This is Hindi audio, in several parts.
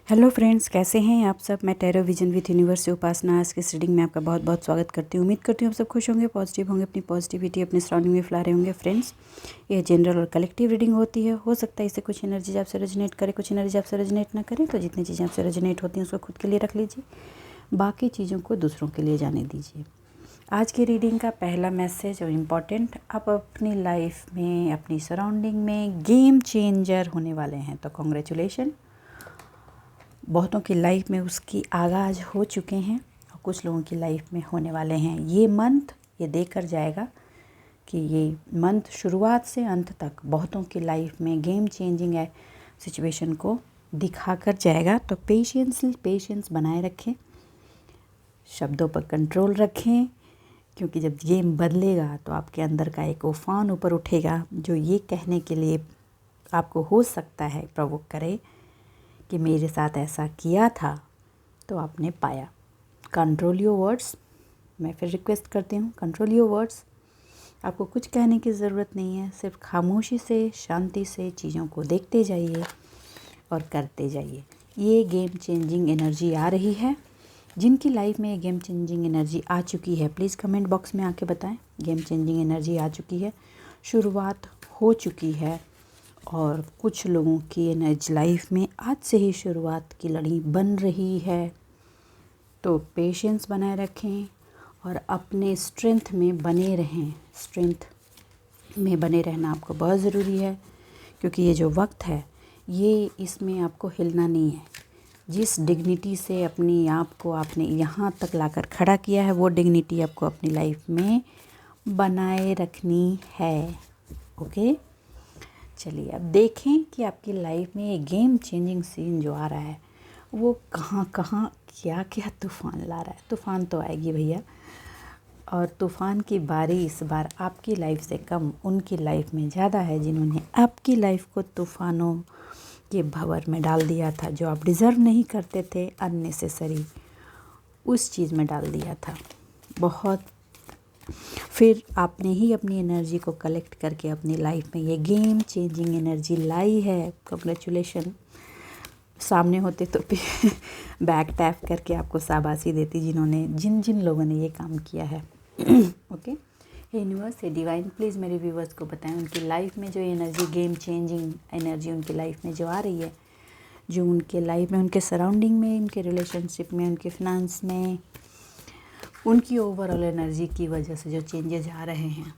हेलो फ्रेंड्स, कैसे हैं आप सब। मैं टैरो विजन विथ यूनिवर्स से उपासना आज के इस रीडिंग में आपका बहुत बहुत स्वागत करती हूँ। उम्मीद करती हूँ आप सब खुश होंगे, पॉजिटिव होंगे, अपनी पॉजिटिविटी अपने सराउंडिंग में फैला रहे होंगे। फ्रेंड्स, ये जनरल और कलेक्टिव रीडिंग होती है। हो सकता है इससे कुछ एनर्जीज आपसे रेजोनेट करे, कुछ एनर्जी आपसे रेजोनेट ना करे। तो जितनी चीज़ें आपसे रेजोनेट होती हैं उसको खुद के लिए रख लीजिए, बाकी चीज़ों को दूसरों के लिए जाने दीजिए। आज की रीडिंग का पहला मैसेज और इम्पॉर्टेंट, आप अपनी लाइफ में, अपनी सराउंडिंग में गेम चेंजर होने वाले हैं। तो कॉन्ग्रेचुलेशन, बहुतों की लाइफ में उसकी आगाज़ हो चुके हैं और कुछ लोगों की लाइफ में होने वाले हैं। ये मंथ ये देकर जाएगा कि ये मंथ शुरुआत से अंत तक बहुतों की लाइफ में गेम चेंजिंग है सिचुएशन को दिखा कर जाएगा। तो पेशेंस बनाए रखें, शब्दों पर कंट्रोल रखें, क्योंकि जब गेम बदलेगा तो आपके अंदर का एक उफान ऊपर उठेगा जो ये कहने के लिए आपको हो सकता है प्रोवोक करे कि मेरे साथ ऐसा किया था तो आपने पाया। कंट्रोल योर वर्ड्स, मैं फिर रिक्वेस्ट करती हूँ, कंट्रोल योर वर्ड्स। आपको कुछ कहने की ज़रूरत नहीं है, सिर्फ खामोशी से, शांति से चीज़ों को देखते जाइए और करते जाइए। ये गेम चेंजिंग एनर्जी आ रही है। जिनकी लाइफ में ये गेम चेंजिंग एनर्जी आ चुकी है, प्लीज़ कमेंट बॉक्स में आके बताएं। गेम चेंजिंग एनर्जी आ चुकी है, शुरुआत हो चुकी है और कुछ लोगों की एनर्जी लाइफ में आज से ही शुरुआत की लड़ी बन रही है। तो पेशेंस बनाए रखें और अपने स्ट्रेंथ में बने रहें। स्ट्रेंथ में बने रहना आपको बहुत ज़रूरी है, क्योंकि ये जो वक्त है ये इसमें आपको हिलना नहीं है। जिस डिग्निटी से अपनी आप को आपने यहाँ तक लाकर खड़ा किया है, वो डिग्निटी आपको अपनी लाइफ में बनाए रखनी है। ओके, चलिए अब देखें कि आपकी लाइफ में ये गेम चेंजिंग सीन जो आ रहा है वो कहाँ कहाँ क्या क्या तूफ़ान ला रहा है। तूफ़ान तो आएगी भैया, और तूफ़ान की बारी इस बार आपकी लाइफ से कम उनकी लाइफ में ज़्यादा है, जिन्होंने आपकी लाइफ को तूफ़ानों के भंवर में डाल दिया था। जो आप डिज़र्व नहीं करते थे, अननेसेसरी उस चीज़ में डाल दिया था बहुत। फिर आपने ही अपनी एनर्जी को कलेक्ट करके अपनी लाइफ में ये गेम चेंजिंग एनर्जी लाई है। कांग्रेचुलेशन। सामने होते तो फिर बैक टैप करके आपको शाबाशी देती, जिन लोगों ने ये काम किया है। ओके, यूनिवर्स है डिवाइन, प्लीज़ मेरे व्यूवर्स को बताएं उनकी लाइफ में जो एनर्जी, गेम चेंजिंग एनर्जी उनकी लाइफ में जो आ रही है, जो उनके लाइफ में, उनके सराउंडिंग में, उनके रिलेशनशिप में, उनके फिनेंस में, उनकी ओवरऑल एनर्जी की वजह से जो चेंजेस आ रहे हैं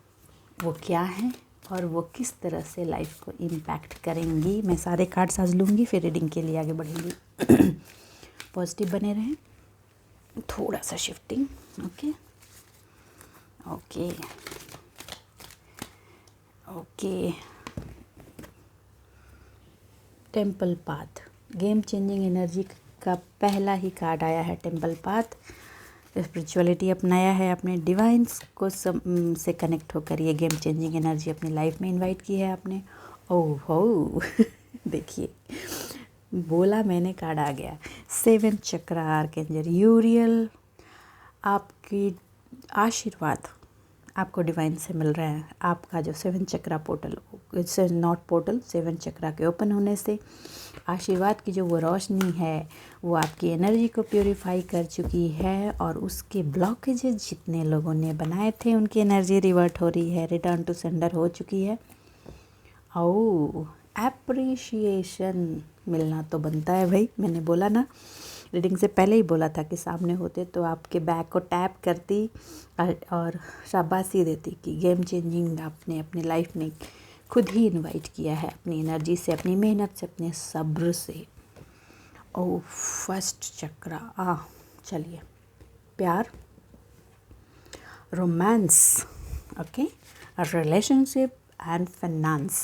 वो क्या हैं और वो किस तरह से लाइफ को इम्पैक्ट करेंगी। मैं सारे कार्ड्स आज लूँगी, फिर रीडिंग के लिए आगे बढ़ेंगी। पॉजिटिव बने रहें, थोड़ा सा shifting. Okay okay okay. Temple path, game changing energy का पहला ही कार्ड आया है। टेम्पल पाथ, स्पिरिचुअलिटी अपनाया है, अपने डिवाइन्स को से कनेक्ट होकर ये गेम चेंजिंग एनर्जी अपनी लाइफ में इनवाइट की है आपने। ओह हो देखिए, बोला मैंने, कार्ड आ गया। 7 चक्रा आर्कएंजल यूरियल, आपकी आशीर्वाद आपको डिवाइन से मिल रहा है। आपका जो 7 चक्रा पोर्टल, नॉट पोर्टल, 7 चक्रा के ओपन होने से आशीर्वाद की जो वो रोशनी है वो आपकी एनर्जी को प्योरीफाई कर चुकी है, और उसके ब्लॉकेजेस जितने लोगों ने बनाए थे उनकी एनर्जी रिवर्ट हो रही है, रिटर्न टू सेंडर हो चुकी है। ओह, एप्रिशिएशन मिलना तो बनता है भाई। मैंने बोला ना, रीडिंग से पहले ही बोला था कि सामने होते तो आपके बैग को टैप करती और शाबाशी देती कि गेम चेंजिंग आपने अपनी लाइफ में खुद ही इनवाइट किया है, अपनी एनर्जी से, अपनी मेहनत से, अपने सब्र से। Oh, first chakra. चलिए, प्यार, रोमांस, ओके, रिलेशनशिप एंड फाइनेंस,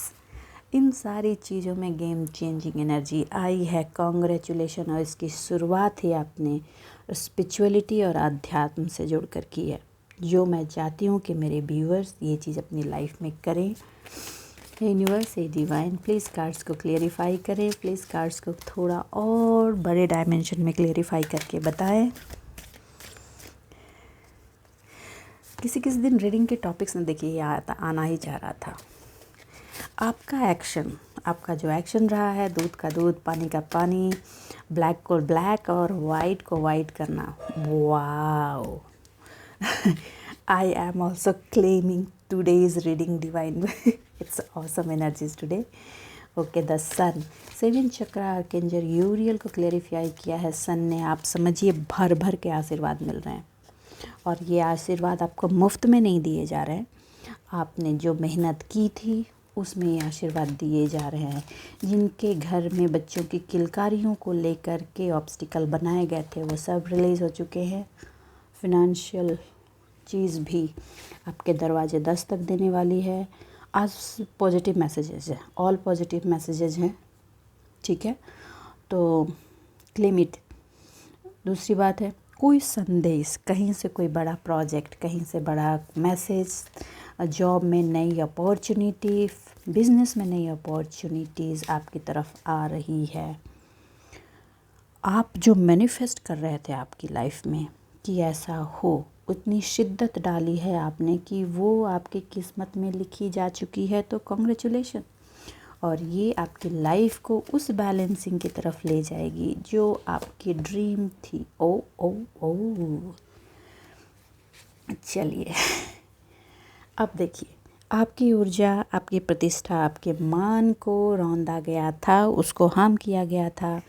इन सारी चीज़ों में गेम चेंजिंग एनर्जी आई है। कांग्रेचुलेशन। और इसकी शुरुआत ही आपने स्पिरिचुअलिटी और अध्यात्म से जोड़कर की है, जो मैं चाहती हूँ कि मेरे व्यूअर्स ये चीज़ अपनी लाइफ में करें। Universe a divine, please cards को क्लियरिफाई करें, प्लीज़ कार्ड्स को थोड़ा और बड़े डायमेंशन में क्लियरिफाई करके बताएं। किसी दिन रीडिंग के टॉपिक्स में देखिए ये आना ही चाह रहा था। आपका एक्शन, आपका जो एक्शन रहा है, दूध का दूध, पानी का पानी, ब्लैक को ब्लैक और वाइट को वाइट करना। Wow I am also claiming today's reading divine it's awesome energies today. Okay the sun 7 chakra archangel यूरियल को क्लेरिफाई किया है सन ने। आप समझिए भर भर के आशीर्वाद मिल रहे हैं और ये आशीर्वाद आपको मुफ्त में नहीं दिए जा रहे हैं। आपने जो मेहनत की थी उसमें ये आशीर्वाद दिए जा रहे हैं। जिनके घर में बच्चों की किलकारियों को लेकर के ऑब्स्टिकल बनाए गए थे वो सब रिलीज़ हो चुके हैं। फिनेंशियल चीज़ भी आपके दरवाजे दस्तक देने वाली है। आज पॉजिटिव मैसेजेस है, ऑल पॉजिटिव मैसेजेस हैं, ठीक है, तो क्लेम इट। दूसरी बात है कोई संदेश, कहीं से कोई बड़ा प्रोजेक्ट, कहीं से बड़ा मैसेज, जॉब में नई अपॉर्चुनिटी, बिजनेस में नई अपॉर्चुनिटीज़ आपकी तरफ आ रही है। आप जो मैनिफेस्ट कर रहे थे आपकी लाइफ में कि ऐसा हो, उतनी शिद्दत डाली है आपने कि वो आपकी किस्मत में लिखी जा चुकी है, तो कॉन्ग्रेचुलेशन। और ये आपकी लाइफ को उस बैलेंसिंग की तरफ ले जाएगी जो आपकी ड्रीम थी। ओ ओ ओ चलिए अब देखिए, आपकी ऊर्जा, आपकी प्रतिष्ठा, आपके मान को रौंदा गया था, उसको हार्म किया गया था।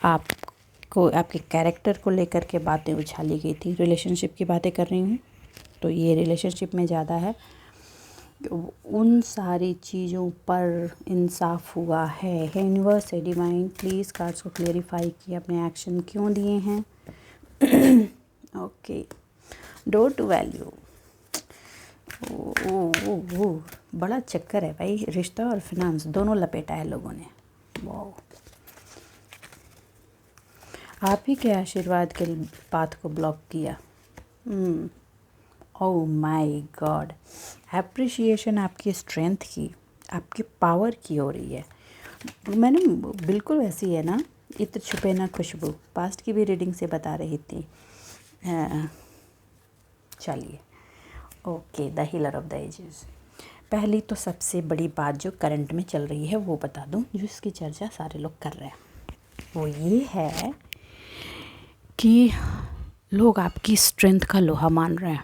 आपको आपके कैरेक्टर को लेकर के बातें उछाली गई थी। रिलेशनशिप की बातें कर रही हूँ तो ये रिलेशनशिप में ज़्यादा है। उन सारी चीज़ों पर इंसाफ हुआ है। यूनिवर्स है डिवाइन, प्लीज़ कार्ड्स को क्लेरिफाई किए, अपने एक्शन क्यों दिए हैं। Okay, door to value. Oh बड़ा चक्कर है भाई, रिश्ता और फिनांस दोनों लपेटा है लोगों ने। वाओ, आप ही के आशीर्वाद के पाथ को ब्लॉक किया। ओह माय गॉड, एप्रिशिएशन आपकी स्ट्रेंथ की, आपकी पावर की हो रही है। मैंने बिल्कुल वैसी है ना, इत्र छुपे ना खुशबू, पास्ट की भी रीडिंग से बता रही थी। चलिए, okay, the healer of the ages. पहली तो सबसे बड़ी बात जो करंट में चल रही है वो बता दूं, जो इसकी चर्चा सारे लोग कर रहे हैं, वो ये है कि लोग आपकी स्ट्रेंथ का लोहा मान रहे हैं।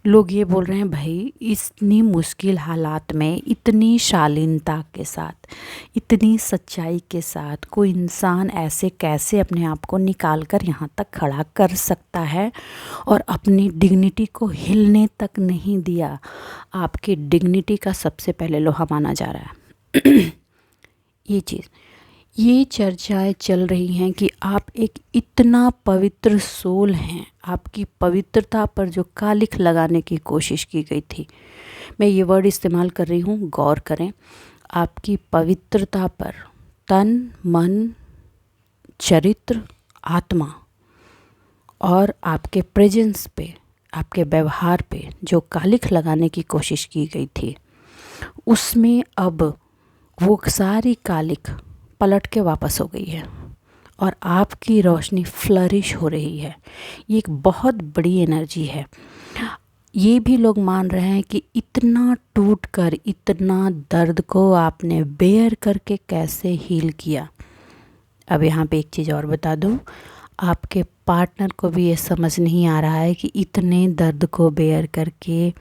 लोग ये बोल रहे हैं भाई, इतनी मुश्किल हालात में इतनी शालीनता के साथ, इतनी सच्चाई के साथ कोई इंसान ऐसे कैसे अपने आप को निकाल कर यहाँ तक खड़ा कर सकता है और अपनी डिग्निटी को हिलने तक नहीं दिया। आपकी डिग्निटी का सबसे पहले लोहा माना जा रहा है। ये चर्चाएं चल रही हैं कि आप एक इतना पवित्र सोल हैं, आपकी पवित्रता पर जो कालिख लगाने की कोशिश की गई थी, मैं ये वर्ड इस्तेमाल कर रही हूँ, गौर करें, आपकी पवित्रता पर तन, मन, चरित्र, आत्मा और आपके प्रेजेंस पे, आपके व्यवहार पे जो कालिख लगाने की कोशिश की गई थी, उसमें अब वो सारी कालिख पलट के वापस हो गई है और आपकी रोशनी फ्लरिश हो रही है। ये एक बहुत बड़ी एनर्जी है। ये भी लोग मान रहे हैं कि इतना टूट कर, इतना दर्द को आपने बेयर करके कैसे हील किया। अब यहाँ पे एक चीज़ और बता दूँ, आपके पार्टनर को भी ये समझ नहीं आ रहा है कि इतने दर्द को बेयर करके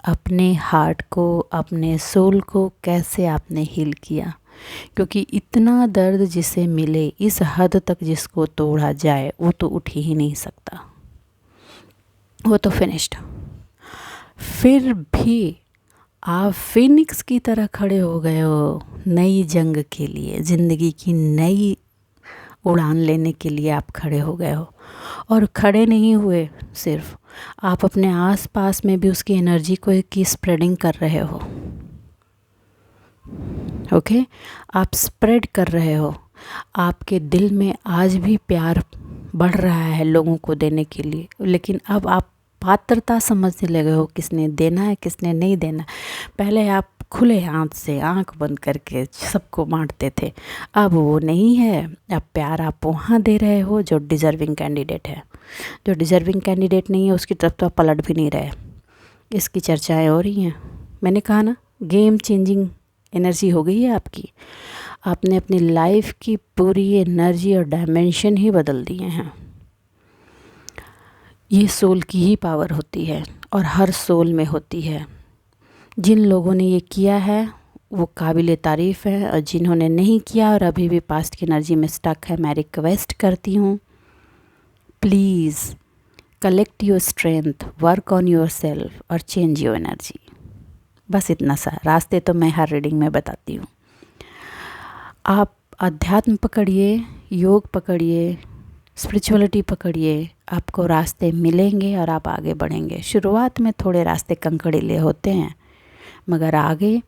अपने हार्ट को, अपने सोल को कैसे आपने हील किया। क्योंकि इतना दर्द जिसे मिले, इस हद तक जिसको तोड़ा जाए, वो तो उठ ही नहीं सकता, वो तो फिनिश्ड। फिर भी आप फिनिक्स की तरह खड़े हो गए हो नई जंग के लिए, ज़िंदगी की नई उड़ान लेने के लिए आप खड़े हो गए हो। और खड़े नहीं हुए सिर्फ, आप अपने आसपास में भी उसकी एनर्जी को की स्प्रेडिंग कर रहे हो। ओके, आप स्प्रेड कर रहे हो। आपके दिल में आज भी प्यार बढ़ रहा है लोगों को देने के लिए, लेकिन अब आप पात्रता समझने लगे हो, किसने देना है किसने नहीं देना। पहले आप खुले हाथ से आंख बंद करके सबको बांटते थे, अब वो नहीं है। अब प्यार आप वहाँ दे रहे हो जो डिज़र्विंग कैंडिडेट है। जो डिज़र्विंग कैंडिडेट नहीं है उसकी तरफ तो आप पलट भी नहीं रहे। इसकी चर्चाएं हो रही हैं। मैंने कहा ना, गेम चेंजिंग एनर्जी हो गई है आपकी। आपने अपनी लाइफ की पूरी एनर्जी और डायमेंशन ही बदल दिए हैं। ये सोल की ही पावर होती है और हर सोल में होती है। जिन लोगों ने ये किया है वो काबिल तारीफ़ है, और जिन्होंने नहीं किया और अभी भी पास्ट की एनर्जी में स्टक है, मैं रिक्वेस्ट करती हूँ, please collect your strength, work on your self और चेंज योर एनर्जी। बस इतना सा। रास्ते तो मैं हर रीडिंग में बताती हूँ। आप अध्यात्म पकड़िए, योग पकड़िए, स्पिरिचुअलिटी पकड़िए, आपको रास्ते मिलेंगे और आप आगे बढ़ेंगे। शुरुआत में थोड़े रास्ते कंकड़ीले होते हैं, मगर आगे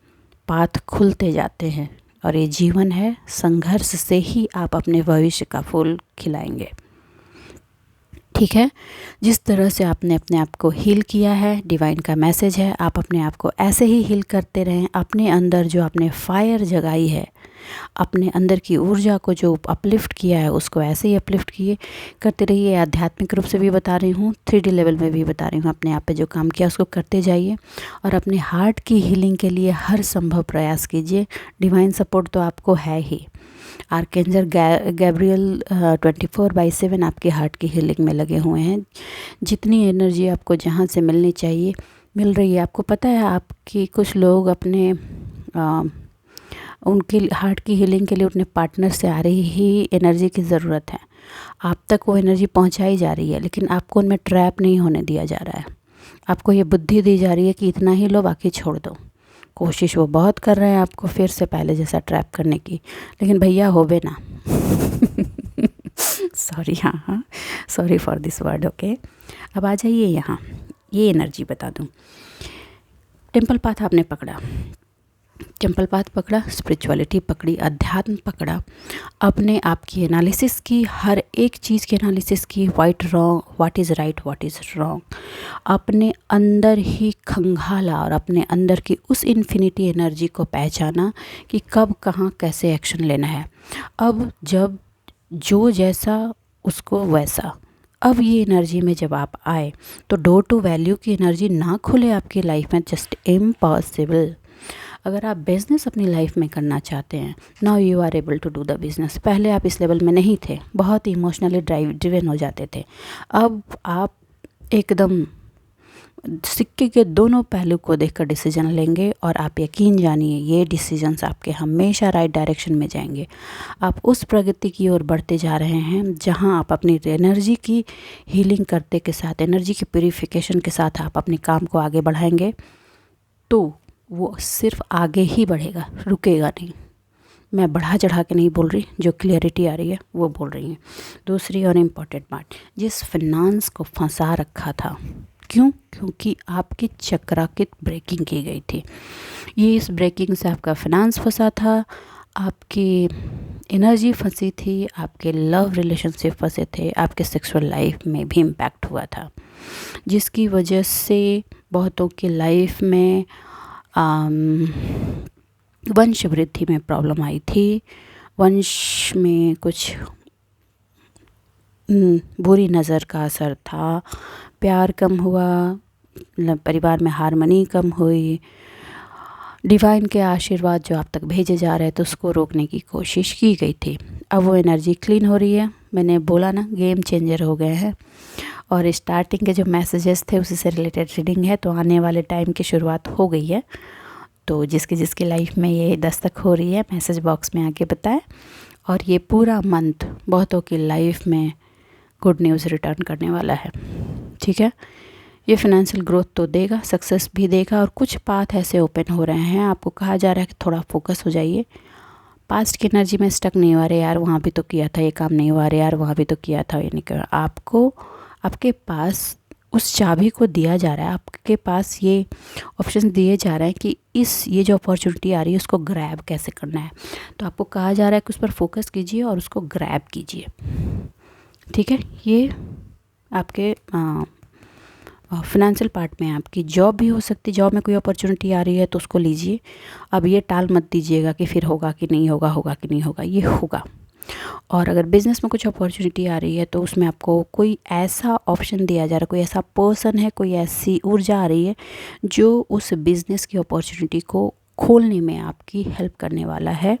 पाथ खुलते जाते हैं, और ये जीवन है, संघर्ष से ही आप अपने भविष्य का फूल खिलाएंगे। ठीक है, जिस तरह से आपने अपने आप को हील किया है, डिवाइन का मैसेज है, आप अपने आप को ऐसे ही हील करते रहें। अपने अंदर जो आपने फायर जगाई है, अपने अंदर की ऊर्जा को जो अपलिफ्ट किया है, उसको ऐसे ही अपलिफ्ट करते रहिए। आध्यात्मिक रूप से भी बता रही हूँ, 3D लेवल में भी बता रही हूँ। अपने आप पे जो काम किया उसको करते जाइए, और अपने हार्ट की हीलिंग के लिए हर संभव प्रयास कीजिए। डिवाइन सपोर्ट तो आपको है ही। आर्कएंजल गैब्रियल 24/7 आपके हार्ट की हीलिंग में लगे हुए हैं। जितनी एनर्जी आपको जहाँ से मिलनी चाहिए मिल रही है। आपको पता है, आपकी कुछ लोग अपने उनके हार्ट की हीलिंग के लिए अपने पार्टनर से आ रही ही एनर्जी की ज़रूरत है। आप तक वो एनर्जी पहुंचाई जा रही है, लेकिन आपको उनमें ट्रैप नहीं होने दिया जा रहा है। आपको ये बुद्धि दी जा रही है कि इतना ही लो, बाकी छोड़ दो। कोशिश वो बहुत कर रहे हैं आपको फिर से पहले जैसा ट्रैप करने की, लेकिन भैया होवे ना। सॉरी, हाँ, sorry for this word. Okay, अब आ जाइए यहाँ। ये एनर्जी बता दूँ। टेम्पल पाथ आपने पकड़ा, टेम्पल पाथ पकड़ा, स्पिरिचुअलिटी पकड़ी, अध्यात्म पकड़ा, अपने आप की एनालिसिस की, हर एक चीज़ की एनालिसिस की, white wrong, what is right, what is wrong, अपने अंदर ही खंगाला और अपने अंदर की उस इन्फिनिटी एनर्जी को पहचाना कि कब कहाँ कैसे एक्शन लेना है। अब जब जो जैसा उसको वैसा। अब ये एनर्जी में जब आप आए तो डोर टू वैल्यू की एनर्जी ना खुले आपकी लाइफ में, जस्ट इम्पॉसिबल। अगर आप बिज़नेस अपनी लाइफ में करना चाहते हैं, now you are able to do the business. पहले आप इस लेवल में नहीं थे, बहुत इमोशनली ड्रिवन हो जाते थे। अब आप एकदम सिक्के के दोनों पहलू को देखकर डिसीजन लेंगे, और आप यकीन जानिए ये डिसीजंस आपके हमेशा राइट डायरेक्शन में जाएंगे। आप उस प्रगति की ओर बढ़ते जा रहे हैं जहां आप अपनी एनर्जी की हीलिंग करते के साथ, एनर्जी की प्यूरिफिकेशन के साथ आप अपने काम को आगे बढ़ाएंगे, तो वो सिर्फ आगे ही बढ़ेगा, रुकेगा नहीं। मैं बढ़ा चढ़ा के नहीं बोल रही, जो क्लियरिटी आ रही है वो बोल रही हैं। दूसरी और इम्पॉर्टेंट बात, जिस फाइनेंस को फंसा रखा था, क्यों? क्योंकि आपकी चक्राकित ब्रेकिंग की गई थी। ये इस ब्रेकिंग से आपका फाइनेंस फंसा था, आपकी एनर्जी फंसी थी, आपके लव रिलेशनशिप फंसे थे, आपके सेक्सुअल लाइफ में भी इम्पैक्ट हुआ था, जिसकी वजह से बहुतों की लाइफ में वंश वृद्धि में प्रॉब्लम आई थी। वंश में कुछ बुरी नज़र का असर था, प्यार कम हुआ, परिवार में हार्मनी कम हुई, डिवाइन के आशीर्वाद जो आप तक भेजे जा रहे थे उसको रोकने की कोशिश की गई थी। अब वो एनर्जी क्लीन हो रही है। मैंने बोला ना, गेम चेंजर हो गए हैं। और स्टार्टिंग के जो मैसेजेस थे उसी से रिलेटेड रीडिंग है, तो आने वाले टाइम की शुरुआत हो गई है। तो जिसकी लाइफ में ये दस्तक हो रही है, मैसेज बॉक्स में आके बताएं। और ये पूरा मंथ बहुतों की लाइफ में गुड न्यूज़ रिटर्न करने वाला है। ठीक है, ये फाइनेंशियल ग्रोथ तो देगा, सक्सेस भी देगा, और कुछ पाथ ऐसे ओपन हो रहे हैं। आपको कहा जा रहा है कि थोड़ा फोकस हो जाइए, पास्ट की एनर्जी में स्टक नहीं हुआ, रहे यार वहाँ भी तो किया था, ये काम नहीं हुआ, रहे यार वहाँ भी तो किया था, ये नहीं कर। आपको आपके पास उस चाबी को दिया जा रहा है, आपके पास ये ऑप्शन दिए जा रहे हैं कि ये जो अपॉर्चुनिटी आ रही है उसको ग्रैब कैसे करना है। तो आपको कहा जा रहा है कि उस पर फोकस कीजिए और उसको ग्रैब कीजिए। ठीक है, ये आपके फाइनेंशियल पार्ट में आपकी जॉब भी हो सकती है। जॉब में कोई अपॉर्चुनिटी आ रही है तो उसको लीजिए। अब ये टाल मत दीजिएगा कि फिर होगा कि नहीं होगा, होगा कि नहीं होगा, ये होगा। और अगर बिज़नेस में कुछ अपॉर्चुनिटी आ रही है तो उसमें आपको कोई ऐसा ऑप्शन दिया जा रहा है, कोई ऐसा पर्सन है, कोई ऐसी ऊर्जा आ रही है जो उस बिज़नेस की अपॉर्चुनिटी को खोलने में आपकी हेल्प करने वाला है।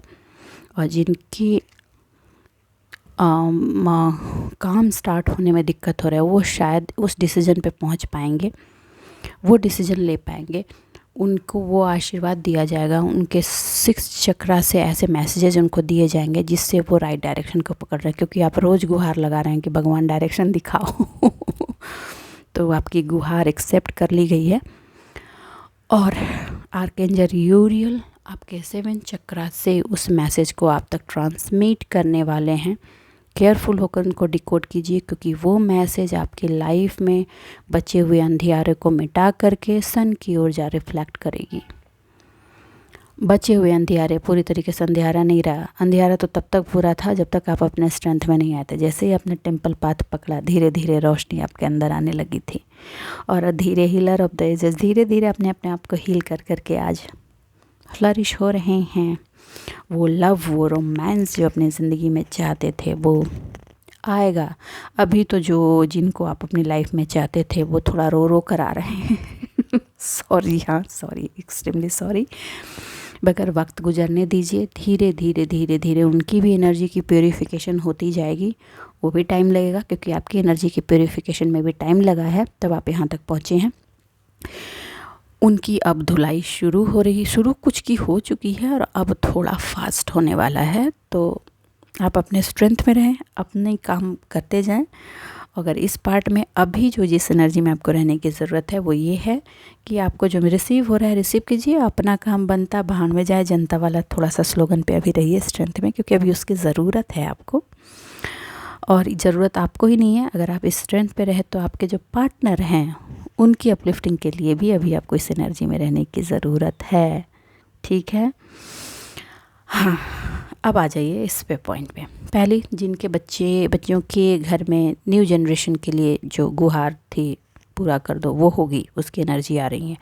और जिनकी काम स्टार्ट होने में दिक्कत हो रहा है वो शायद उस डिसीज़न पे पहुंच पाएंगे, वो डिसीज़न ले पाएंगे, उनको वो आशीर्वाद दिया जाएगा, उनके 6 चक्रा से ऐसे मैसेजेस उनको दिए जाएंगे जिससे वो राइट डायरेक्शन को पकड़ रहे हैं। क्योंकि आप रोज़ गुहार लगा रहे हैं कि भगवान डायरेक्शन दिखाओ तो आपकी गुहार एक्सेप्ट कर ली गई है। और आर्कएंजल यूरियल आपके 7 चक्रा से उस मैसेज को आप तक ट्रांसमिट करने वाले हैं। केयरफुल होकर उनको डिकोड कीजिए, क्योंकि वो मैसेज आपकी लाइफ में बचे हुए अंधियारे को मिटा करके सन की ओर जा रिफ्लेक्ट करेगी। बचे हुए अंधियारे, पूरी तरीके से अंधियारा नहीं रहा, अंधियारा तो तब तक पूरा था जब तक आप अपने स्ट्रेंथ में नहीं आए थे। जैसे ही आपने टेम्पल पाथ पकड़ा, धीरे धीरे रोशनी आपके अंदर आने लगी थी। और धीरे हीलर ऑफ द एजेस, धीरे धीरे अपने आप को हील कर करके आज फ्लरिश हो रहे हैं। वो लव, वो रोमांस जो अपनी ज़िंदगी में चाहते थे वो आएगा। अभी तो जो जिनको आप अपनी लाइफ में चाहते थे वो थोड़ा रो रो कर आ रहे हैं सॉरी, हाँ सॉरी, एक्सट्रीमली सॉरी। मगर वक्त गुजरने दीजिए, धीरे धीरे धीरे धीरे उनकी भी एनर्जी की प्योरीफिकेशन होती जाएगी। वो भी टाइम लगेगा, क्योंकि आपकी एनर्जी की प्योरीफिकेशन में भी टाइम लगा है, तब आप यहाँ तक पहुँचे हैं। उनकी अब धुलाई शुरू हो रही, शुरू कुछ की हो चुकी है और अब थोड़ा फास्ट होने वाला है। तो आप अपने स्ट्रेंथ में रहें, अपने काम करते जाएं। अगर इस पार्ट में अभी जो जिस एनर्जी में आपको रहने की ज़रूरत है वो ये है कि आपको जो रिसीव हो रहा है रिसीव कीजिए, अपना काम बनता भाड़ में जाए जनता वाला थोड़ा सा स्लोगन पे अभी रहिए स्ट्रेंथ में, क्योंकि अभी उसकी ज़रूरत है आपको। और ज़रूरत आपको ही नहीं है, अगर आप इस स्ट्रेंथ पे रहे तो आपके जो पार्टनर हैं उनकी अपलिफ्टिंग के लिए भी अभी आपको इस एनर्जी में रहने की ज़रूरत है। ठीक है, हाँ। अब आ जाइए इस पे पॉइंट पे। पहले जिनके बच्चों के घर में न्यू जनरेशन के लिए जो गुहार थी पूरा कर दो, वो होगी, उसकी एनर्जी आ रही है।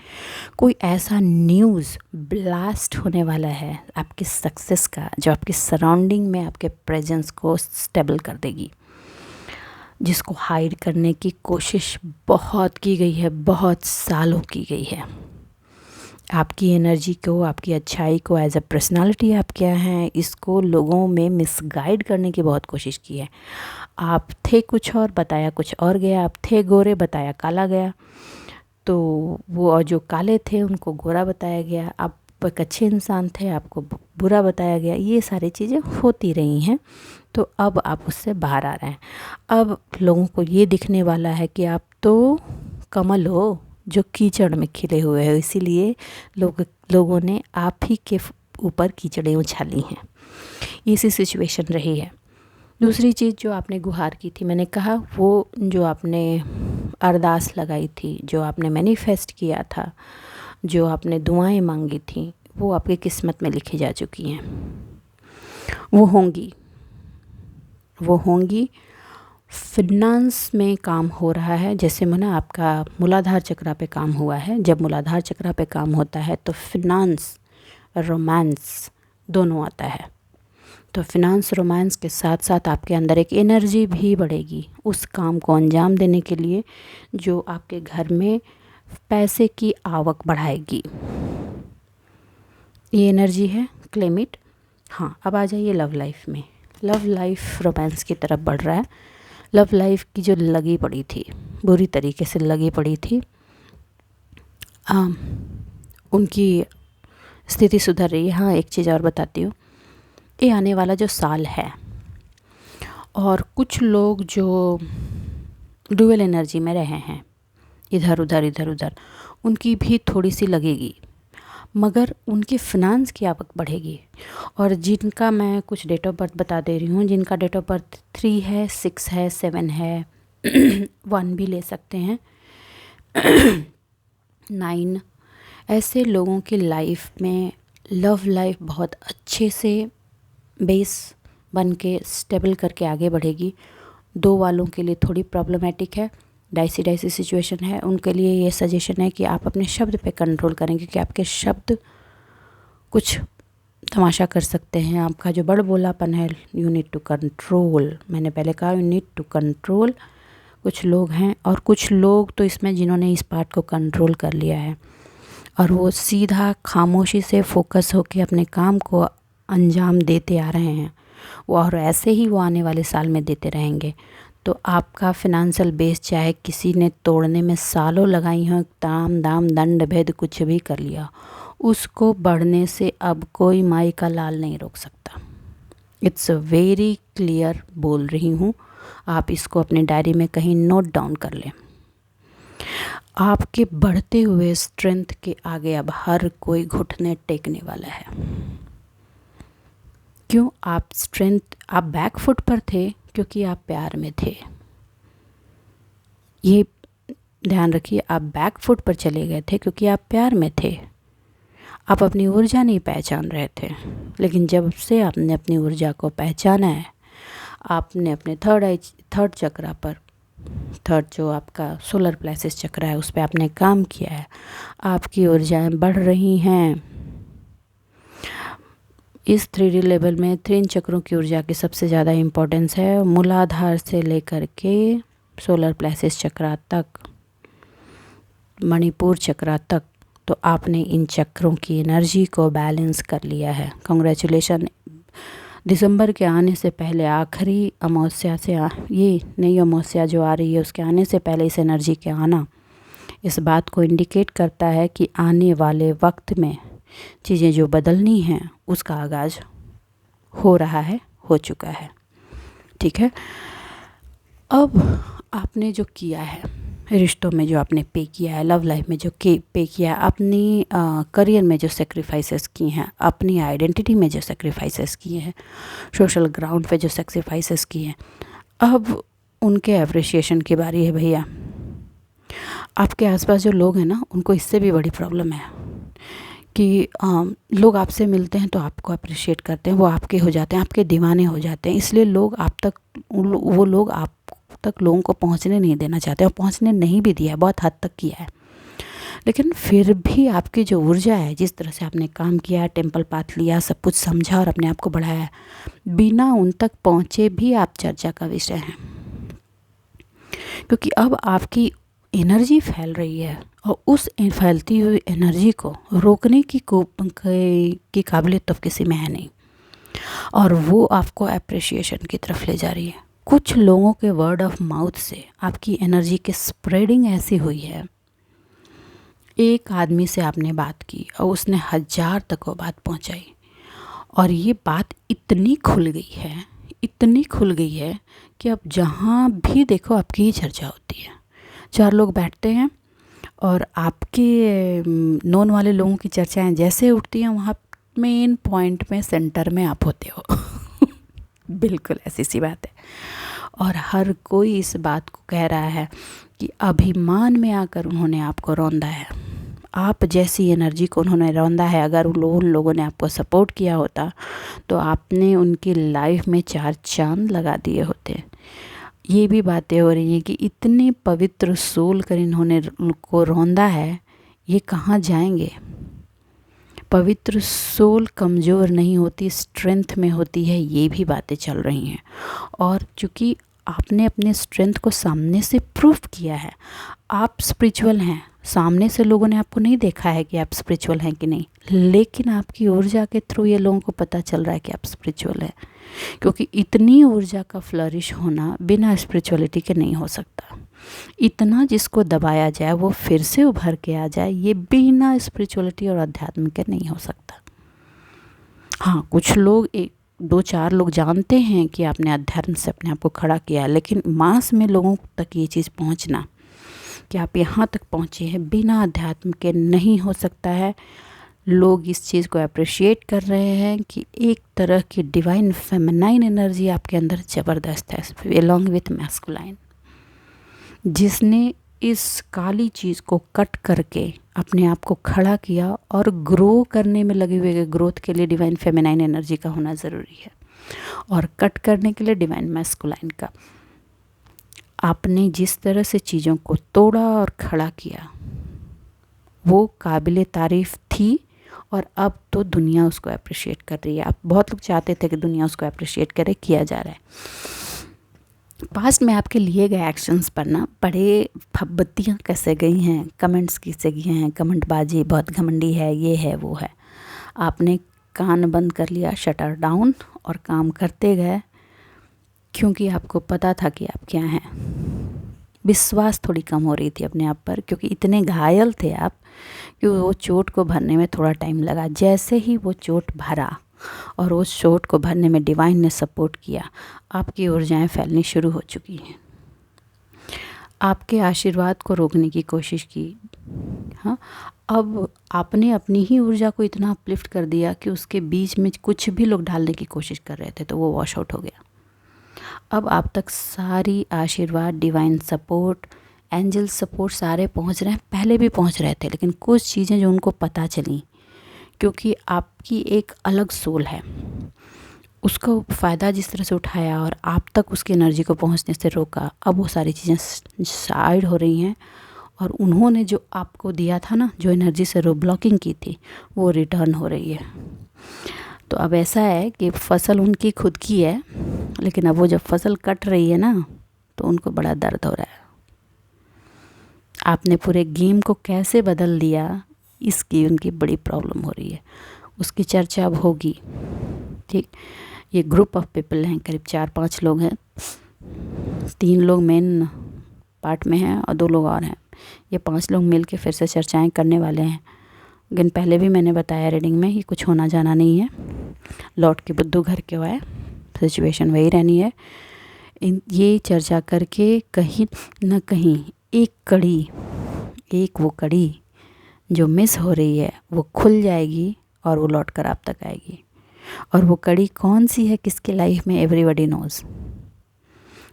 कोई ऐसा न्यूज़ ब्लास्ट होने वाला है आपकी सक्सेस का, जो आपकी सराउंडिंग में आपके प्रेजेंस को स्टेबल कर देगी, जिसको हाइड करने की कोशिश बहुत की गई है, बहुत सालों की गई है। आपकी एनर्जी को, आपकी अच्छाई को, एज अ पर्सनालिटी आप क्या हैं, इसको लोगों में मिसगाइड करने की बहुत कोशिश की है। आप थे कुछ और, बताया कुछ और गया। आप थे गोरे, बताया काला गया। तो वो और जो काले थे उनको गोरा बताया गया। आप एक अच्छे इंसान थे, आपको बुरा बताया गया। ये सारी चीज़ें होती रही हैं। तो अब आप उससे बाहर आ रहे हैं। अब लोगों को ये दिखने वाला है कि आप तो कमल हो जो कीचड़ में खिले हुए हो, इसीलिए लोगों ने आप ही के ऊपर कीचड़ें उछाली हैं। इसी सिचुएशन रही है। दूसरी चीज़ जो आपने गुहार की थी, मैंने कहा वो जो आपने अरदास लगाई थी, जो आपने मैनिफेस्ट किया था, जो आपने दुआएं मांगी थी, वो आपकी किस्मत में लिखी जा चुकी हैं। वो होंगी। फिनांस में काम हो रहा है, जैसे माना आपका मूलाधार चक्रा पे काम हुआ है। जब मूलाधार चक्रा पे काम होता है तो फिनांस, रोमांस दोनों आता है। तो फिनांस, रोमांस के साथ साथ आपके अंदर एक एनर्जी भी बढ़ेगी उस काम को अंजाम देने के लिए, जो आपके घर में पैसे की आवक बढ़ाएगी। ये एनर्जी है, क्लेम इट। हाँ, अब आ जाइए लव लाइफ में। लव लाइफ रोमांस की तरफ बढ़ रहा है। लव लाइफ की जो लगी पड़ी थी, बुरी तरीके से लगी पड़ी थी, उनकी स्थिति सुधर रही है। हाँ, एक चीज़ और बताती हूँ, ये आने वाला जो साल है, और कुछ लोग जो डुअल एनर्जी में रहे हैं, इधर उधर, उनकी भी थोड़ी सी लगेगी, मगर उनकी फिनांस की आवक बढ़ेगी। और जिनका मैं कुछ डेट ऑफ बर्थ बता दे रही हूँ, जिनका डेट ऑफ बर्थ 3 है, 6 है, 7 है 1 भी ले सकते हैं 9, ऐसे लोगों की लाइफ में लव लाइफ बहुत अच्छे से बेस बन के स्टेबल करके आगे बढ़ेगी। 2 वालों के लिए थोड़ी प्रॉब्लमेटिक है, डाइसी सिचुएशन है। उनके लिए ये सजेशन है कि आप अपने शब्द पे कंट्रोल करें, क्योंकि आपके शब्द कुछ तमाशा कर सकते हैं। आपका जो बड़बोलापन है, यू नीड टू कंट्रोल। मैंने पहले कहा यू नीड टू कंट्रोल। कुछ लोग हैं, और कुछ लोग तो इसमें जिन्होंने इस पार्ट को कंट्रोल कर लिया है, और वो सीधा खामोशी से फोकस होकर अपने काम को अंजाम देते आ रहे हैं और ऐसे ही वो आने वाले साल में देते रहेंगे। तो आपका फिनेंशियल बेस चाहे किसी ने तोड़ने में सालों लगाई हो, ताम दाम दंड भेद कुछ भी कर लिया, उसको बढ़ने से अब कोई माई का लाल नहीं रोक सकता। इट्स वेरी क्लियर बोल रही हूँ, आप इसको अपनी डायरी में कहीं नोट डाउन कर लें। आपके बढ़ते हुए स्ट्रेंथ के आगे अब हर कोई घुटने टेकने वाला है। क्यों? आप बैक फुट पर थे क्योंकि आप प्यार में थे। ये ध्यान रखिए, आप बैक फुट पर चले गए थे क्योंकि आप प्यार में थे। आप अपनी ऊर्जा नहीं पहचान रहे थे, लेकिन जब से आपने अपनी ऊर्जा को पहचाना है, आपने अपने थर्ड चक्रा पर, थर्ड जो आपका सोलर प्लेक्सस चक्र है, उस पर आपने काम किया है, आपकी ऊर्जाएं बढ़ रही हैं। इस 3D लेवल में 3 चक्रों की ऊर्जा की सबसे ज़्यादा इम्पोर्टेंस है, मूलाधार से लेकर के सोलर प्लेक्सस चक्रा तक, मणिपुर चक्रा तक। तो आपने इन चक्रों की एनर्जी को बैलेंस कर लिया है। कांग्रेचुलेशन। दिसंबर के आने से पहले, आखिरी अमावस्या से ये नई अमावस्या जो आ रही है उसके आने से पहले इस एनर्जी के आना इस बात को इंडिकेट करता है कि आने वाले वक्त में चीज़ें जो बदलनी हैं उसका आगाज़ हो रहा है, हो चुका है। ठीक है। अब आपने जो किया है, रिश्तों में जो आपने पे किया है, लव लाइफ में जो पे किया है, अपनी करियर में जो सेक्रीफाइसेस किए हैं, अपनी आइडेंटिटी में जो सेक्रीफाइसेस किए हैं, सोशल ग्राउंड पे जो सेक्रीफाइसेस किए हैं, अब उनके अप्रिशिएशन की बारी है भैया। आपके आसपास जो लोग हैं ना, उनको इससे भी बड़ी प्रॉब्लम है कि लोग आपसे मिलते हैं तो आपको अप्रिशिएट करते हैं, वो आपके हो जाते हैं, आपके दीवाने हो जाते हैं। इसलिए लोग आप तक, वो लोग आप तक लोगों को पहुंचने नहीं देना चाहते, और पहुंचने नहीं भी दिया है, बहुत हद तक किया है। लेकिन फिर भी आपकी जो ऊर्जा है, जिस तरह से आपने काम किया, टेम्पल पाथ लिया, सब कुछ समझा और अपने आप को बढ़ाया, बिना उन तक पहुँचे भी आप चर्चा का विषय हैं। क्योंकि अब आपकी एनर्जी फैल रही है और उस फैलती हुई एनर्जी को रोकने की काबिलियत तो किसी में है नहीं, और वो आपको अप्रिशिएशन की तरफ ले जा रही है। कुछ लोगों के वर्ड ऑफ माउथ से आपकी एनर्जी की स्प्रेडिंग ऐसी हुई है। एक आदमी से आपने बात की और उसने 1000 तक वो बात पहुंचाई, और ये बात इतनी खुल गई है, इतनी खुल गई है कि अब जहाँ भी देखो आपकी ही चर्चा होती है। 4 लोग बैठते हैं और आपके नोन वाले लोगों की चर्चाएं जैसे उठती हैं, वहाँ मेन पॉइंट में, सेंटर में आप होते हो। बिल्कुल ऐसी सी बात है। और हर कोई इस बात को कह रहा है कि अभिमान में आकर उन्होंने आपको रौंदा है। आप जैसी एनर्जी को उन्होंने रौंदा है। अगर उन लोगों ने आपको सपोर्ट किया होता तो आपने उनकी लाइफ में 4 चांद लगा दिए होते। ये भी बातें हो रही हैं कि इतने पवित्र सोल कर इन्होंने को रौंदा है, ये कहाँ जाएंगे। पवित्र सोल कमज़ोर नहीं होती, स्ट्रेंथ में होती है, ये भी बातें चल रही हैं। और चूँकि आपने अपने स्ट्रेंथ को सामने से प्रूफ किया है, आप स्पिरिचुअल हैं, सामने से लोगों ने आपको नहीं देखा है कि आप स्पिरिचुअल हैं कि नहीं, लेकिन आपकी ऊर्जा के थ्रू ये लोगों को पता चल रहा है कि आप स्पिरिचुअल हैं। क्योंकि इतनी ऊर्जा का फ्लरिश होना बिना स्पिरिचुअलिटी के नहीं हो सकता। इतना जिसको दबाया जाए वो फिर से उभर के आ जाए, ये बिना स्पिरिचुअलिटी और अध्यात्म के नहीं हो सकता। हाँ, कुछ लोग 2-4 लोग जानते हैं कि आपने अध्यात्म से अपने आप को खड़ा किया, लेकिन मास में लोगों तक ये चीज़ पहुंचना कि आप यहाँ तक पहुँचे हैं बिना अध्यात्म के नहीं हो सकता है। लोग इस चीज़ को अप्रिशिएट कर रहे हैं कि एक तरह की डिवाइन फेमिनाइन एनर्जी आपके अंदर ज़बरदस्त है, अलॉन्ग विथ मैस्कुलाइन, जिसने इस काली चीज़ को कट करके अपने आप को खड़ा किया। और ग्रो करने में लगे हुए ग्रोथ के लिए डिवाइन फेमिनाइन एनर्जी का होना ज़रूरी है, और कट करने के लिए डिवाइन मैस्कुलाइन का। आपने जिस तरह से चीज़ों को तोड़ा और खड़ा किया वो काबिले तारीफ़ थी, और अब तो दुनिया उसको अप्रिशिएट कर रही है। आप बहुत लोग चाहते थे कि दुनिया उसको अप्रिशिएट करे, किया जा रहा है। पास्ट में आपके लिए गए एक्शंस पर ना बड़े फब्बत्तियाँ कैसे गई हैं, कमेंट्स किससे गए हैं, कमेंटबाजी बहुत घमंडी है, ये है वो है। आपने कान बंद कर लिया, शटर डाउन, और काम करते गए, क्योंकि आपको पता था कि आप क्या हैं। विश्वास थोड़ी कम हो रही थी अपने आप पर, क्योंकि इतने घायल थे आप कि वो चोट को भरने में थोड़ा टाइम लगा। जैसे ही वो चोट भरा और उस चोट को भरने में डिवाइन ने सपोर्ट किया, आपकी ऊर्जाएं फैलनी शुरू हो चुकी हैं। आपके आशीर्वाद को रोकने की कोशिश की। हाँ, अब आपने अपनी ही ऊर्जा को इतना अपलिफ्ट कर दिया कि उसके बीच में कुछ भी लोग डालने की कोशिश कर रहे थे तो वो वॉश आउट हो गया। अब आप तक सारी आशीर्वाद, डिवाइन सपोर्ट, एंजल सपोर्ट सारे पहुंच रहे हैं। पहले भी पहुंच रहे थे, लेकिन कुछ चीज़ें जो उनको पता चली, क्योंकि आपकी एक अलग सोल है, उसका फ़ायदा जिस तरह से उठाया और आप तक उसकी एनर्जी को पहुंचने से रोका, अब वो सारी चीज़ें साइड हो रही हैं। और उन्होंने जो आपको दिया था ना, जो एनर्जी से ब्लॉकिंग की थी, वो रिटर्न हो रही है। तो अब ऐसा है कि फसल उनकी खुद की है, लेकिन अब वो जब फसल कट रही है ना, तो उनको बड़ा दर्द हो रहा है। आपने पूरे गेम को कैसे बदल दिया, इसकी उनकी बड़ी प्रॉब्लम हो रही है। उसकी चर्चा अब होगी। ठीक, ये ग्रुप ऑफ पीपल हैं, करीब 4-5 लोग हैं। 3 लोग मेन पार्ट में हैं और 2 लोग और हैं। ये 5 लोग मिल के फिर से चर्चाएं करने वाले हैं। लेकिन पहले भी मैंने बताया रीडिंग में कि कुछ होना जाना नहीं है। लौट के बुद्धू घर क्यों आए, सिचुएशन वही रहनी है। ये चर्चा करके कहीं न कहीं एक वो कड़ी जो मिस हो रही है वो खुल जाएगी और वो लौट कर आप तक आएगी। और वो कड़ी कौन सी है किसके लाइफ में, एवरीबॉडी नोज़।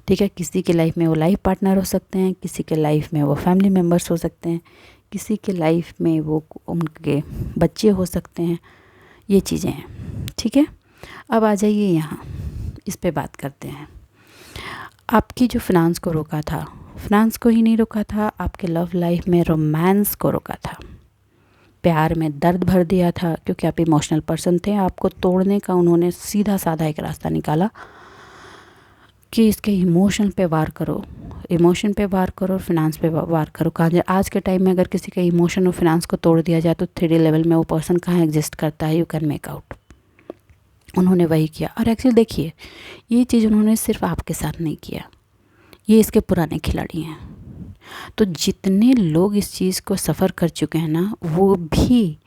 ठीक है, किसी के लाइफ में वो लाइफ पार्टनर हो सकते हैं, किसी के लाइफ में वो फैमिली मेम्बर्स हो सकते हैं, किसी के लाइफ में वो उनके बच्चे हो सकते हैं। ये चीज़ें हैं। ठीक है, अब आ जाइए यहाँ, इस पे बात करते हैं। आपकी जो फिनांस को रोका था, फिनांस को ही नहीं रोका था, आपके लव लाइफ में रोमांस को रोका था, प्यार में दर्द भर दिया था, क्योंकि आप इमोशनल पर्सन थे। आपको तोड़ने का उन्होंने सीधा साधा एक रास्ता निकाला कि इसके इमोशन पे वार करो, इमोशन पे वार करो, फिनांस पे वार करो। कहा आज के टाइम में अगर किसी का इमोशन और फिनांस को तोड़ दिया जाए तो 3D लेवल में वो पर्सन कहाँ एग्जिस्ट करता है, यू कैन मेक आउट। उन्होंने वही किया। और एक्चुअली देखिए, ये चीज़ उन्होंने सिर्फ आपके साथ नहीं किया, ये इसके पुराने खिलाड़ी हैं। तो जितने लोग इस चीज़ को सफ़र कर चुके हैं ना, वो भी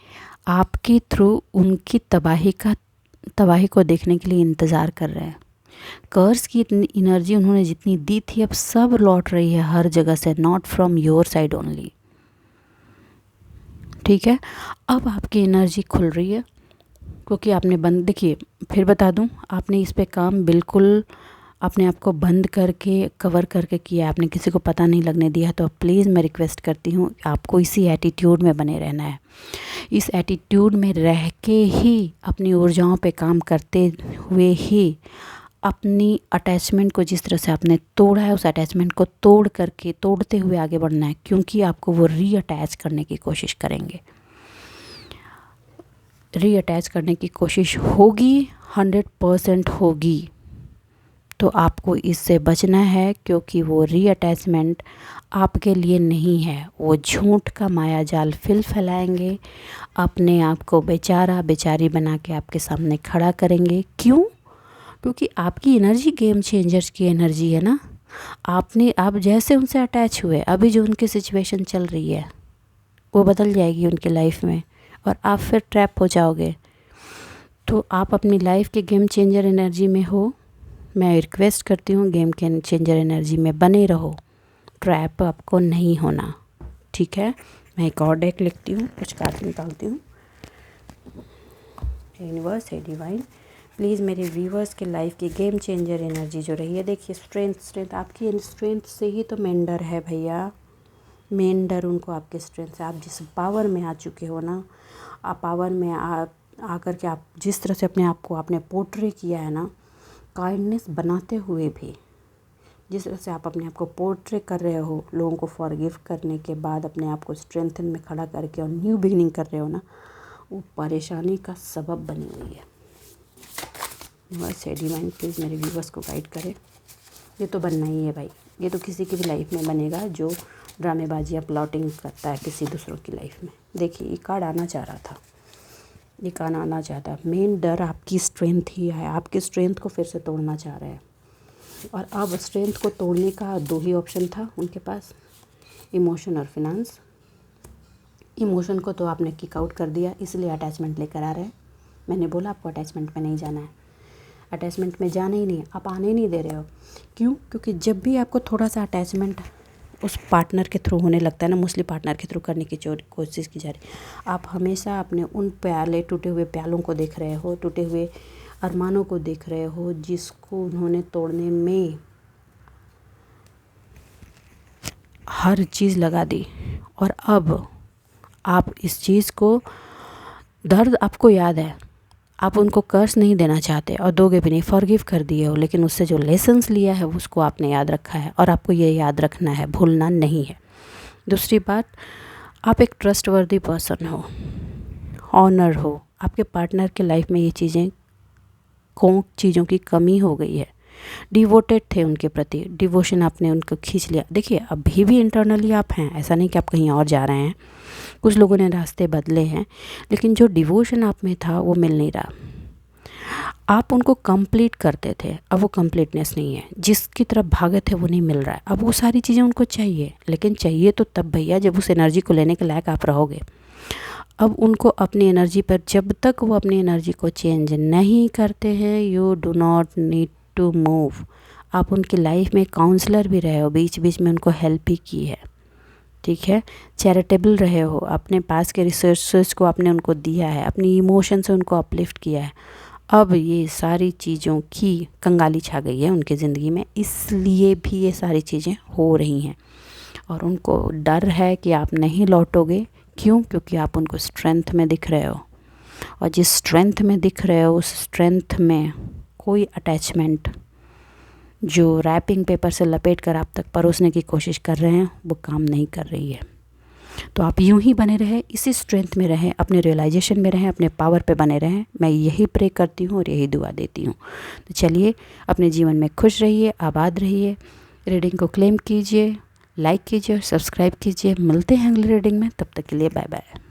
आपके थ्रू उनकी तबाही को देखने के लिए इंतज़ार कर रहे हैं। कर्स की इतनी एनर्जी उन्होंने जितनी दी थी, अब सब लौट रही है हर जगह से, not from your side only. ठीक है, अब आपकी एनर्जी खुल रही है, क्योंकि आपने देखिए फिर बता दूं, आपने इस पे काम बिल्कुल अपने आप को बंद करके कवर करके किया, आपने किसी को पता नहीं लगने दिया। तो प्लीज़ मैं रिक्वेस्ट करती हूँ, आपको इसी एटीट्यूड में बने रहना है। इस एटीट्यूड में रह के ही, अपनी ऊर्जाओं पे काम करते हुए ही, अपनी अटैचमेंट को जिस तरह से आपने तोड़ा है, उस अटैचमेंट को तोड़ते हुए आगे बढ़ना है, क्योंकि आपको वो रीअटैच करने की कोशिश करेंगे। रीअटैच करने की कोशिश होगी, 100% होगी। तो आपको इससे बचना है, क्योंकि वो रीअटैचमेंट आपके लिए नहीं है। वो झूठ का माया जाल फैलाएंगे, अपने आप को बेचारा बेचारी बना के आपके सामने खड़ा करेंगे। क्यों? क्योंकि आपकी एनर्जी गेम चेंजर्स की एनर्जी है ना। आप जैसे उनसे अटैच हुए, अभी जो उनकी सिचुएशन चल रही है वो बदल जाएगी उनकी लाइफ में, और आप फिर ट्रैप हो जाओगे। तो आप अपनी लाइफ के गेम चेंजर एनर्जी में हो। मैं रिक्वेस्ट करती हूँ, गेम के चेंजर एनर्जी में बने रहो, ट्रैप आपको नहीं होना। ठीक है, मैं एक और डेक लिखती हूँ, कुछ कार्ड निकालती हूँ। यूनिवर्स है डिवाइन, प्लीज़ मेरे व्यूवर्स के लाइफ की गेम चेंजर एनर्जी जो रही है। देखिए, स्ट्रेंथ आपकी स्ट्रेंथ से ही तो मेन डर है भैया, मेन डर उनको आपके स्ट्रेंथ से। आप जिस पावर में आ चुके हो ना, आप पावर में आकर के आप जिस तरह से अपने आप को आपने पोर्ट्रे किया है ना, काइंडनेस बनाते हुए भी जिस तरह से आप अपने आप को पोर्ट्रे कर रहे हो, लोगों को फॉरगिव करने के बाद अपने आप को स्ट्रेंथन में खड़ा करके और न्यू बिगिनिंग कर रहे हो ना, वो परेशानी का सबब बनी हुई है। बस डिवाइन प्लीज़ मेरे व्यूवर्स को गाइड करें। ये तो बनना ही है भाई, ये तो किसी की भी लाइफ में बनेगा जो ड्रामेबाजी या प्लॉटिंग करता है किसी दूसरों की लाइफ में। देखिए, ये कार्ड आना चाह रहा था, दिखाना आना चाहता है। मेन डर आपकी स्ट्रेंथ ही है, आपकी स्ट्रेंथ को फिर से तोड़ना चाह रहे हैं। और अब स्ट्रेंथ को तोड़ने का 2 ही ऑप्शन था उनके पास, इमोशन और फिनांस। इमोशन को तो आपने किक आउट कर दिया, इसलिए अटैचमेंट लेकर आ रहे हैं। मैंने बोला आपको अटैचमेंट में नहीं जाना है, अटैचमेंट में जाना ही नहीं, आप आने नहीं दे रहे हो। क्यों? क्योंकि जब भी आपको थोड़ा सा अटैचमेंट उस पार्टनर के थ्रू होने लगता है ना, मोस्टली पार्टनर के थ्रू करने की कोशिश की जा रही है, आप हमेशा अपने उन प्याले टूटे हुए प्यालों को देख रहे हो, टूटे हुए अरमानों को देख रहे हो, जिसको उन्होंने तोड़ने में हर चीज़ लगा दी। और अब आप इस चीज़ को, दर्द आपको याद है, आप उनको कर्ज नहीं देना चाहते और दोगे भी नहीं, फॉरगिव कर दिए हो, लेकिन उससे जो लेसन्स लिया है उसको आपने याद रखा है और आपको ये याद रखना है, भूलना नहीं है। दूसरी बात, आप एक ट्रस्टवर्दी पर्सन हो, ऑनर हो। आपके पार्टनर के लाइफ में ये चीज़ों की कमी हो गई है। डिवोटेड थे उनके प्रति, डिवोशन आपने उनको खींच लिया। देखिए अभी भी इंटरनली आप हैं, ऐसा नहीं कि आप कहीं और जा रहे हैं, कुछ लोगों ने रास्ते बदले हैं, लेकिन जो डिवोशन आप में था वो मिल नहीं रहा। आप उनको कंप्लीट करते थे, अब वो कंप्लीटनेस नहीं है, जिसकी तरफ भागे थे वो नहीं मिल रहा है। अब वो सारी चीज़ें उनको चाहिए, लेकिन चाहिए तो तब भैया जब उस एनर्जी को लेने के लायक आप रहोगे। अब उनको अपनी एनर्जी पर, जब तक वो अपनी एनर्जी को चेंज नहीं करते हैं, you do not need to move. आप उनकी लाइफ में काउंसलर भी रहे हो, बीच बीच में उनको हेल्प भी की है, ठीक है, चैरिटेबल रहे हो, अपने पास के रिसोर्सेज को आपने उनको दिया है, अपनी इमोशन से उनको अपलिफ्ट किया है। अब ये सारी चीज़ों की कंगाली छा गई है उनकी ज़िंदगी में, इसलिए भी ये सारी चीज़ें हो रही हैं। और उनको डर है कि आप नहीं लौटोगे। क्यों? क्योंकि आप उनको स्ट्रेंथ में दिख रहे हो, और जिस स्ट्रेंथ में दिख रहे हो उस स्ट्रेंथ में कोई अटैचमेंट जो रैपिंग पेपर से लपेट कर आप तक परोसने की कोशिश कर रहे हैं वो काम नहीं कर रही है। तो आप यूं ही बने रहें, इसी स्ट्रेंथ में रहें, अपने रियलाइजेशन में रहें, अपने पावर पे बने रहें। मैं यही प्रे करती हूँ और यही दुआ देती हूँ। तो चलिए अपने जीवन में खुश रहिए, आबाद रहिए, रीडिंग को क्लेम कीजिए, लाइक कीजिए और सब्सक्राइब कीजिए। मिलते हैं अगली रीडिंग में, तब तक के लिए बाय बाय।